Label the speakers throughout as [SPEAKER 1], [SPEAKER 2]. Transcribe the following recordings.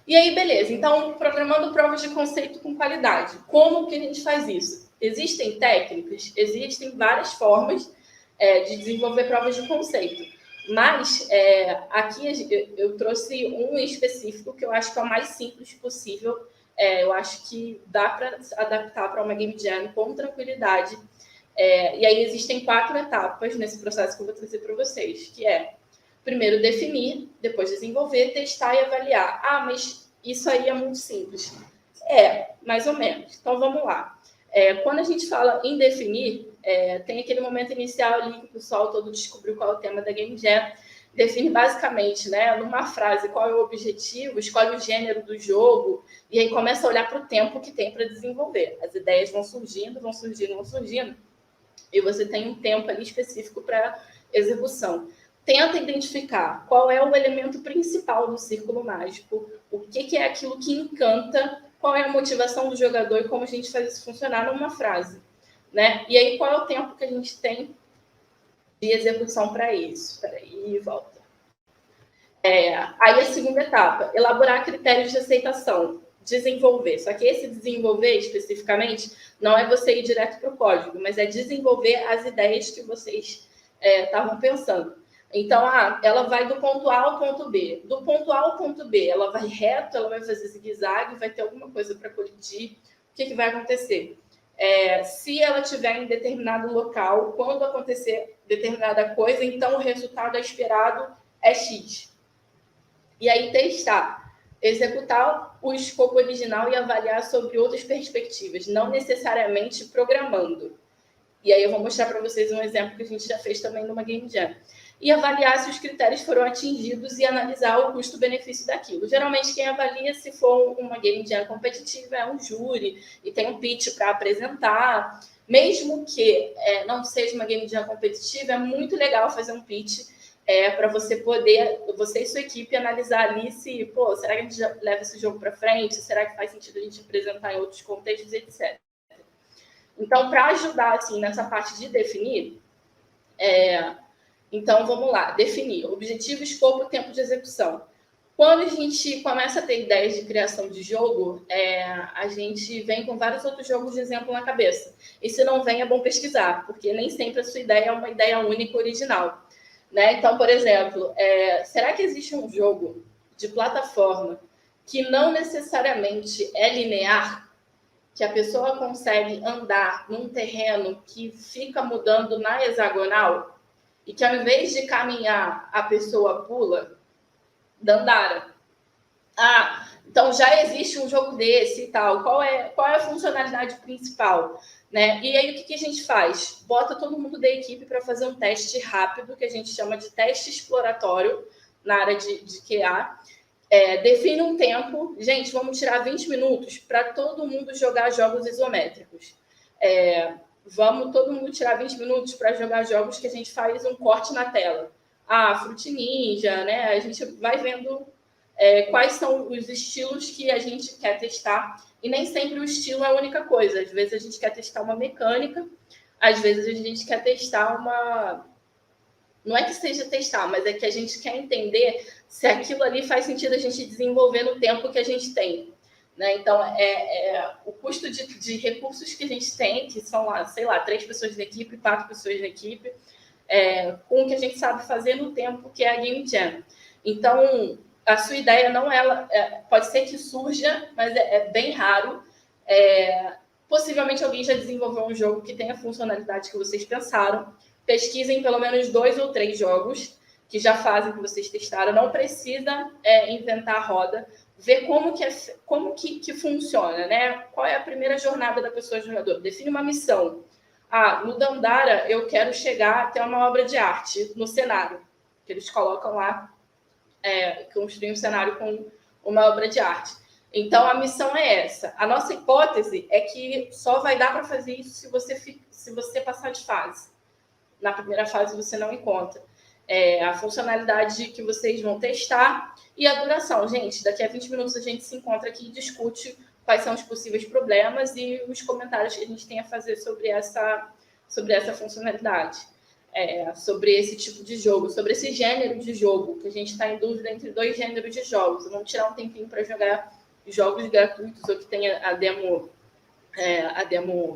[SPEAKER 1] E aí, beleza. Então, programando provas de conceito com qualidade. Como que a gente faz isso? Existem técnicas, existem várias formas de desenvolver provas de conceito. Mas aqui eu trouxe um específico que eu acho que é o mais simples possível. Eu acho que dá para adaptar para uma Game Jam com tranquilidade. E aí existem 4 etapas nesse processo que eu vou trazer para vocês, que é primeiro definir, depois desenvolver, testar e avaliar. Ah, mas isso aí é muito simples. Mais ou menos. Então vamos lá. Quando a gente fala em definir, tem aquele momento inicial ali que o pessoal todo descobriu qual é o tema da Game Jam. Define basicamente, né, numa frase, qual é o objetivo, escolhe o gênero do jogo, e aí começa a olhar para o tempo que tem para desenvolver. As ideias vão surgindo, e você tem um tempo ali específico para execução. Tenta identificar qual é o elemento principal do círculo mágico, o que é aquilo que encanta, qual é a motivação do jogador e como a gente faz isso funcionar numa frase, né? E aí, qual é o tempo que a gente tem de execução para isso? Peraí, volta. Aí a segunda etapa, elaborar critérios de aceitação, desenvolver. Só que esse desenvolver, especificamente, não é você ir direto para o código, mas é desenvolver as ideias que vocês estavam pensando. Então, ela vai do ponto A ao ponto B. Do ponto A ao ponto B, ela vai reto, ela vai fazer zigue-zague, vai ter alguma coisa para colidir. O que vai acontecer? Se ela estiver em determinado local, quando acontecer determinada coisa, então o resultado esperado é X. E aí testar, executar o escopo original e avaliar sobre outras perspectivas, não necessariamente programando. E aí eu vou mostrar para vocês um exemplo que a gente já fez também numa Game Jam. E avaliar se os critérios foram atingidos e analisar o custo-benefício daquilo. Geralmente quem avalia, se for uma Game Jam competitiva, é um júri e tem um pitch para apresentar. Mesmo que não seja uma Game Jam competitiva, é muito legal fazer um pitch para você poder, você e sua equipe, analisar ali se, será que a gente já leva esse jogo para frente? Será que faz sentido a gente apresentar em outros contextos, etc. Então, para ajudar assim, nessa parte de definir, então vamos lá, definir objetivo, escopo, tempo de execução. Quando a gente começa a ter ideias de criação de jogo, a gente vem com vários outros jogos de exemplo na cabeça. E se não vem, é bom pesquisar, porque nem sempre a sua ideia é uma ideia única original. Né? Então, por exemplo, será que existe um jogo de plataforma que não necessariamente é linear, que a pessoa consegue andar num terreno que fica mudando na hexagonal e que ao invés de caminhar, a pessoa pula? Dandara. Então já existe um jogo desse e tal. Qual é a funcionalidade principal? Né? E aí o que a gente faz? Bota todo mundo da equipe para fazer um teste rápido, que a gente chama de teste exploratório na área de QA. Define um tempo. Gente, vamos tirar 20 minutos para todo mundo jogar jogos isométricos. Vamos todo mundo tirar 20 minutos para jogar jogos que a gente faz um corte na tela. Fruit Ninja, né? A gente vai vendo quais são os estilos que a gente quer testar. E nem sempre o estilo é a única coisa. Às vezes a gente quer testar uma mecânica, às vezes a gente quer testar uma... Não é que seja testar, mas é que a gente quer entender se aquilo ali faz sentido a gente desenvolver no tempo que a gente tem. Né? Então, o custo de recursos que a gente tem, que são lá, sei lá, 3 pessoas na equipe, 4 pessoas na equipe, com o que a gente sabe fazer no tempo que é a Game Jam. Então, a sua ideia não pode ser que surja, mas é bem raro. Possivelmente alguém já desenvolveu um jogo que tenha a funcionalidade que vocês pensaram. Pesquisem pelo menos 2 ou 3 jogos que já fazem, que vocês testaram. Não precisa inventar a roda. Ver como que funciona, né? Qual é a primeira jornada da pessoa jogadora. Define uma missão. No Dandara, eu quero chegar até uma obra de arte no cenário, que eles colocam lá, construir um cenário com uma obra de arte. Então, a missão é essa. A nossa hipótese é que só vai dar para fazer isso se você passar de fase. Na primeira fase, você não encontra. A funcionalidade que vocês vão testar e a duração. Gente, daqui a 20 minutos a gente se encontra aqui e discute quais são os possíveis problemas e os comentários que a gente tem a fazer sobre essa funcionalidade. sobre esse tipo de jogo, sobre esse gênero de jogo, que a gente está em dúvida entre 2 gêneros de jogos. Vamos tirar um tempinho para jogar jogos gratuitos ou que tenha a demo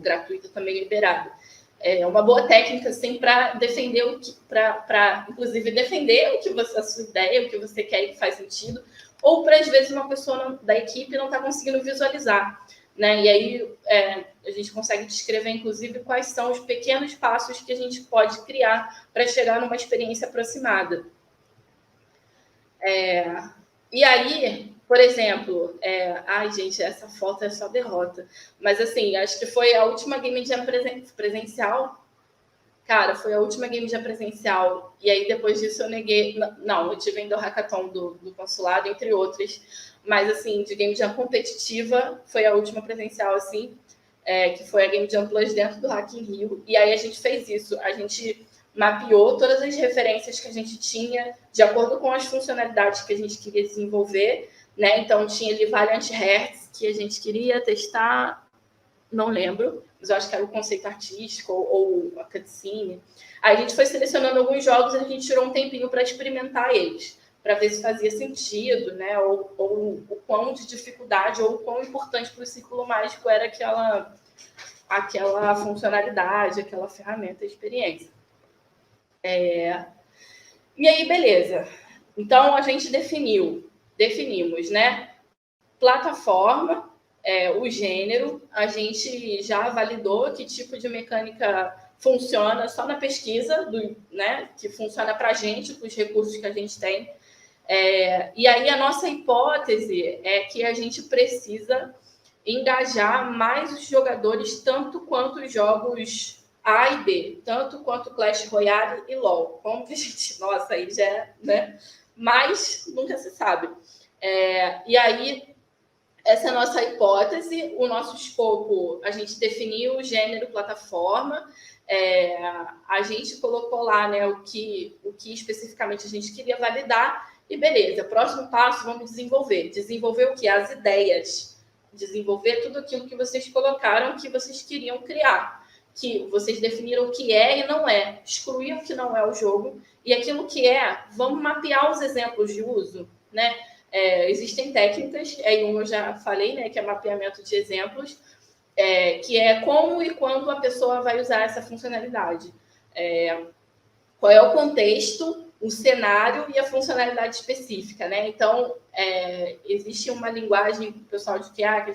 [SPEAKER 1] gratuita também liberada. É uma boa técnica, assim, para defender para inclusive defender a sua ideia, o que você quer e que faz sentido, ou para, às vezes, uma pessoa da equipe não está conseguindo visualizar, né? E aí a gente consegue descrever, inclusive, quais são os pequenos passos que a gente pode criar para chegar numa experiência aproximada. E aí, por exemplo, ai, gente, essa foto é só derrota. Mas, assim, acho que foi a última Game Jam presencial. Cara, foi a última Game Jam presencial. E aí, depois disso, eu neguei. Não, eu tive ainda o hackathon do consulado, entre outras. Mas, assim, de Game Jam competitiva, foi a última presencial, assim, que foi a Game Jam Plus dentro do Hack in Rio. E aí, a gente fez isso. A gente mapeou todas as referências que a gente tinha, de acordo com as funcionalidades que a gente queria desenvolver, né? Então, tinha ali Valiant Hearts, que a gente queria testar, não lembro, mas eu acho que era o conceito artístico ou a cutscene. Aí a gente foi selecionando alguns jogos e a gente tirou um tempinho para experimentar eles, para ver se fazia sentido, né? Ou o quão de dificuldade ou o quão importante para o Círculo Mágico era aquela funcionalidade, aquela ferramenta, experiência. E aí, beleza. Então, a gente definimos, né? Plataforma, o gênero, a gente já validou que tipo de mecânica funciona só na pesquisa, né? Que funciona para a gente, com os recursos que a gente tem. E aí, a nossa hipótese é que a gente precisa engajar mais os jogadores, tanto quanto os jogos A e B, tanto quanto Clash Royale e LoL. Como que a gente... Nossa, aí já, né? Mas nunca se sabe. E aí, essa é a nossa hipótese, o nosso escopo, a gente definiu o gênero, plataforma, a gente colocou lá, né, o que especificamente a gente queria validar, e beleza, próximo passo, vamos desenvolver. Desenvolver o quê? As ideias. Desenvolver tudo aquilo que vocês colocaram, que vocês queriam criar. Que vocês definiram o que é e não é. Excluir o que não é o jogo. E aquilo que é, vamos mapear os exemplos de uso, né? Existem técnicas, eu já falei, né, que é mapeamento de exemplos, que é como e quando a pessoa vai usar essa funcionalidade. Qual é o contexto, o cenário e a funcionalidade específica, né? Então, existe uma linguagem, pessoal de QA,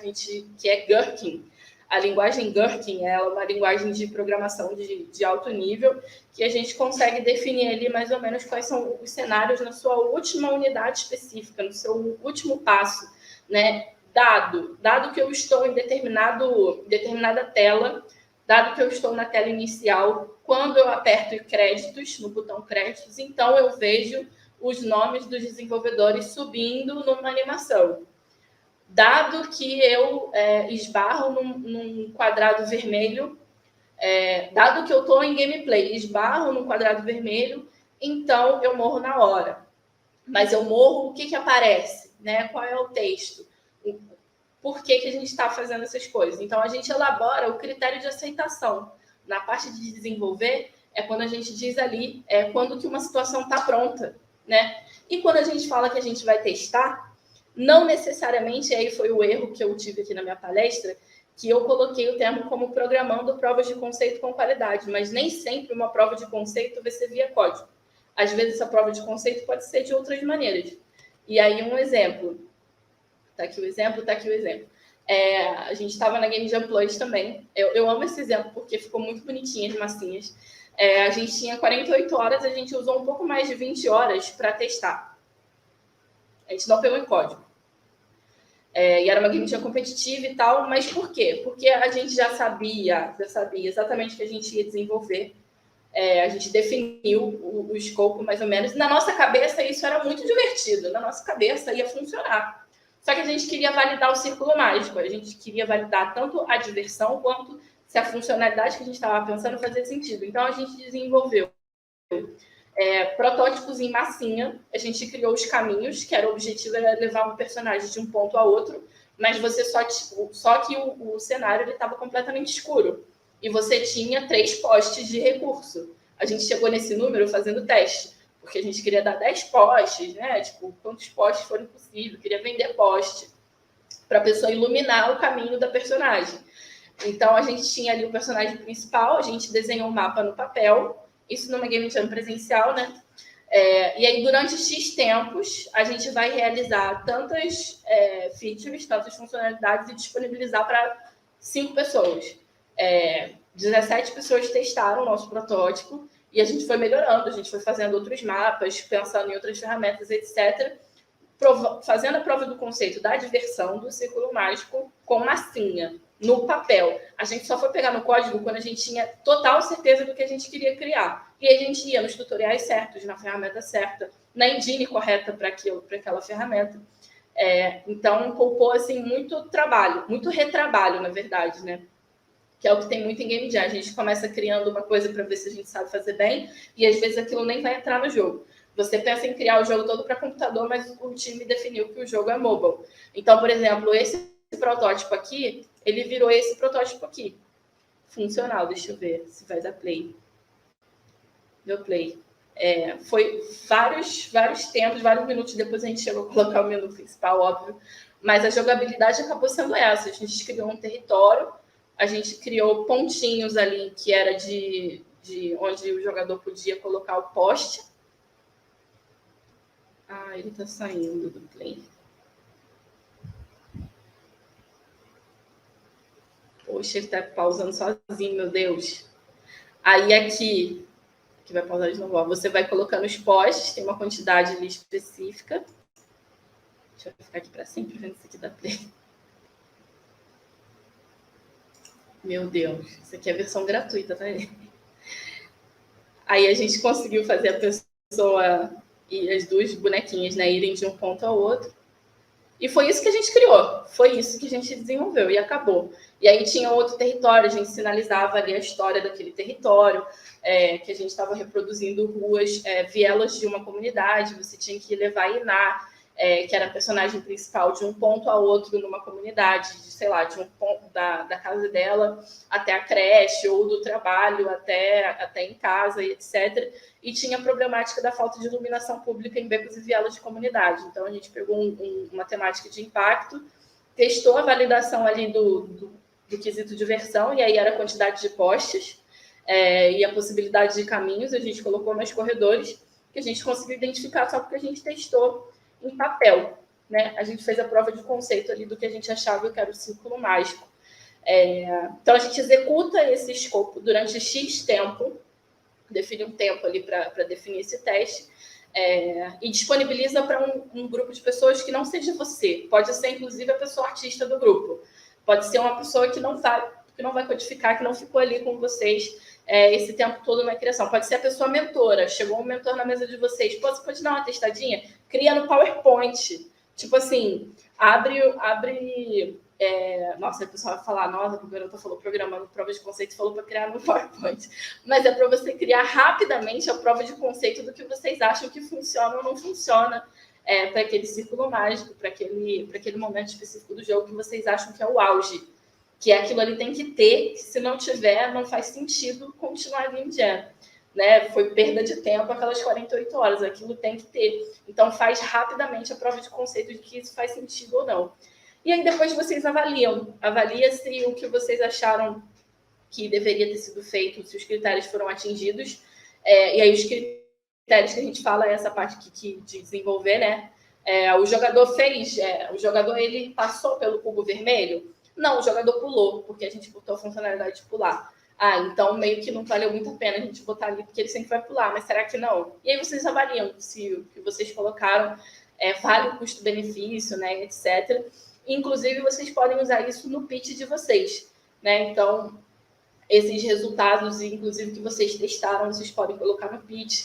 [SPEAKER 1] que é Gherkin. A linguagem Gherkin é uma linguagem de programação de alto nível, que a gente consegue definir ali mais ou menos quais são os cenários na sua última unidade específica, no seu último passo, né? Dado que eu estou em determinada tela, dado que eu estou na tela inicial, quando eu aperto créditos, no botão créditos, então eu vejo os nomes dos desenvolvedores subindo numa animação. Dado que eu esbarro num quadrado vermelho, dado que eu estou em gameplay, esbarro num quadrado vermelho, então eu morro na hora. Mas eu morro, o que aparece? Né? Qual é o texto? Por que a gente está fazendo essas coisas? Então, a gente elabora o critério de aceitação. Na parte de desenvolver, é quando a gente diz ali, quando que uma situação está pronta. Né? E quando a gente fala que a gente vai testar, não necessariamente, aí foi o erro que eu tive aqui na minha palestra, que eu coloquei o termo como programando provas de conceito com qualidade, mas nem sempre uma prova de conceito vai ser via código. Às vezes, essa prova de conceito pode ser de outras maneiras. E aí, um exemplo. Tá aqui o exemplo. A gente estava na Game Jam Plus também. Eu amo esse exemplo, porque ficou muito bonitinho as massinhas. A gente tinha 48 horas, a gente usou um pouco mais de 20 horas para testar. A gente não pegou em código. E era uma Game Jam competitiva e tal, mas por quê? Porque a gente já sabia exatamente o que a gente ia desenvolver. A gente definiu o escopo, mais ou menos. Na nossa cabeça, isso era muito divertido. Na nossa cabeça, ia funcionar. Só que a gente queria validar o círculo mágico. A gente queria validar tanto a diversão, quanto se a funcionalidade que a gente estava pensando fazia sentido. Então, a gente desenvolveu protótipos em massinha. A gente criou os caminhos, que era o objetivo era levar um personagem de um ponto a outro, mas você só que o cenário estava completamente escuro. E você tinha 3 postes de recurso. A gente chegou nesse número fazendo teste, porque a gente queria dar 10 posts, né? Tipo, quantos posts forem possível, queria vender post para a pessoa iluminar o caminho da personagem. Então, a gente tinha ali o personagem principal, a gente desenhou um mapa no papel, isso numa Game Jam presencial, né? E aí, durante X tempos, a gente vai realizar tantas features, tantas funcionalidades e disponibilizar para 5 pessoas. 17 pessoas testaram o nosso protótipo e a gente foi melhorando, a gente foi fazendo outros mapas, pensando em outras ferramentas, etc., fazendo a prova do conceito da diversão do círculo mágico com massinha, no papel. A gente só foi pegar no código quando a gente tinha total certeza do que a gente queria criar. E a gente ia nos tutoriais certos, na ferramenta certa, na engine correta para aquela ferramenta. Então, poupou assim, muito trabalho, muito retrabalho, na verdade, né? Que é o que tem muito em Game Jam. A gente começa criando uma coisa para ver se a gente sabe fazer bem, e às vezes aquilo nem vai entrar no jogo. Você pensa em criar o jogo todo para computador, mas o time definiu que o jogo é mobile. Então, por exemplo, esse protótipo aqui, ele virou esse protótipo aqui. Funcional, deixa eu ver se vai dar play. Deu play. Foi vários tempos, vários minutos depois a gente chegou a colocar o menu principal, óbvio. Mas a jogabilidade acabou sendo essa. A gente criou um território, a gente criou pontinhos ali que era de onde o jogador podia colocar o poste. Ele tá saindo do play. Poxa, ele tá pausando sozinho, meu Deus. Aí aqui vai pausar de novo. Você vai colocando os postes, tem uma quantidade ali específica. Deixa eu ficar aqui para sempre vendo isso aqui da play. Meu Deus, isso aqui é a versão gratuita, tá aí? Aí a gente conseguiu fazer a pessoa e as duas bonequinhas, né, irem de um ponto ao outro. E foi isso que a gente criou, foi isso que a gente desenvolveu e acabou. E aí tinha outro território, a gente sinalizava ali a história daquele território, que a gente estava reproduzindo ruas, vielas de uma comunidade, você tinha que levar a Iná, que era a personagem principal, de um ponto a outro numa comunidade, sei lá, de um ponto da casa dela até a creche, ou do trabalho até em casa, e etc. E tinha a problemática da falta de iluminação pública em becos e vielas de comunidade. Então, a gente pegou uma temática de impacto, testou a validação ali do quesito diversão, e aí era a quantidade de postes e a possibilidade de caminhos, a gente colocou nos corredores, que a gente conseguiu identificar só porque a gente testou em papel, né? A gente fez a prova de conceito ali do que a gente achava que era o círculo mágico. Então, a gente executa esse escopo durante X tempo, define um tempo ali para definir esse teste, e disponibiliza para um grupo de pessoas que não seja você. Pode ser, inclusive, a pessoa artista do grupo. Pode ser uma pessoa que não vai codificar, que não ficou ali com vocês esse tempo todo na criação. Pode ser a pessoa mentora. Chegou um mentor na mesa de vocês. Pô, você pode dar uma testadinha? Cria no PowerPoint. Tipo assim, abre nossa, a pessoa vai falar, nossa, o garoto falou programando prova de conceito, falou para criar no PowerPoint. Mas é para você criar rapidamente a prova de conceito do que vocês acham que funciona ou não funciona para aquele círculo mágico, para aquele momento específico do jogo que vocês acham que é o auge. Que aquilo ali tem que ter, que se não tiver, não faz sentido continuar Game Jam. Né? Foi perda de tempo aquelas 48 horas, aquilo tem que ter. Então, faz rapidamente a prova de conceito de que isso faz sentido ou não. E aí depois vocês avalia se o que vocês acharam que deveria ter sido feito, se os critérios foram atingidos. E aí os critérios que a gente fala é essa parte de desenvolver, né? O jogador ele passou pelo cubo vermelho? Não, o jogador pulou, porque a gente botou a funcionalidade de pular. Então meio que não valeu muito a pena a gente botar ali, porque ele sempre vai pular, mas será que não? E aí vocês avaliam se o que vocês colocaram vale o custo-benefício, né, etc. Inclusive, vocês podem usar isso no pitch de vocês, né? Então, esses resultados, inclusive, que vocês testaram, vocês podem colocar no pitch.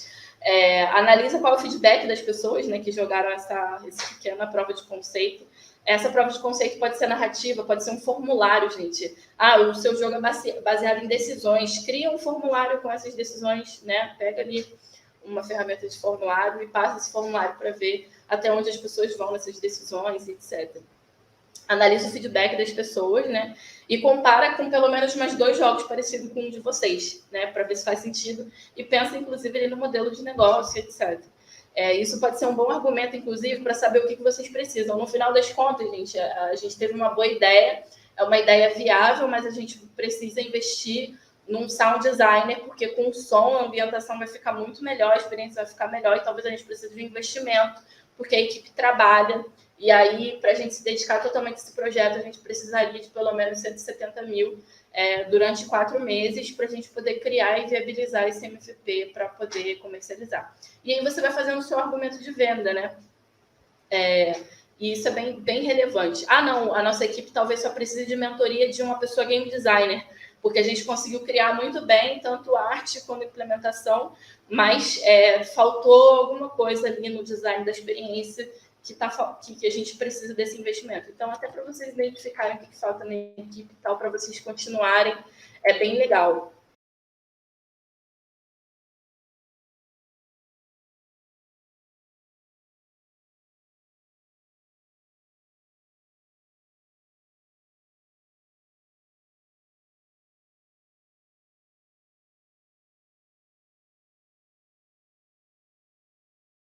[SPEAKER 1] Analisa qual é o feedback das pessoas, né, que jogaram essa pequena prova de conceito. Essa prova de conceito pode ser narrativa, pode ser um formulário, gente. O seu jogo é baseado em decisões. Cria um formulário com essas decisões, né? Pega ali uma ferramenta de formulário e passa esse formulário para ver até onde as pessoas vão nessas decisões, etc. analisa o feedback das pessoas, né? E compara com pelo menos mais 2 jogos parecidos com um de vocês, né? Para ver se faz sentido. E pensa, inclusive, ali no modelo de negócio, etc. Isso pode ser um bom argumento, inclusive, para saber o que vocês precisam. No final das contas, gente, a gente teve uma boa ideia, é uma ideia viável, mas a gente precisa investir num sound designer, porque com o som a ambientação vai ficar muito melhor, a experiência vai ficar melhor, e talvez a gente precise de um investimento, porque a equipe trabalha. E aí, para a gente se dedicar totalmente a esse projeto, a gente precisaria de pelo menos 170 mil durante 4 meses para a gente poder criar e viabilizar esse MVP para poder comercializar. E aí você vai fazendo o seu argumento de venda, né? E isso é bem, bem relevante. Ah, não, a nossa equipe talvez só precise de mentoria de uma pessoa game designer, porque a gente conseguiu criar muito bem, tanto arte como implementação, mas faltou alguma coisa ali no design da experiência que a gente precisa desse investimento. Então, até para vocês identificarem o que falta na equipe e tal, para vocês continuarem, é bem legal.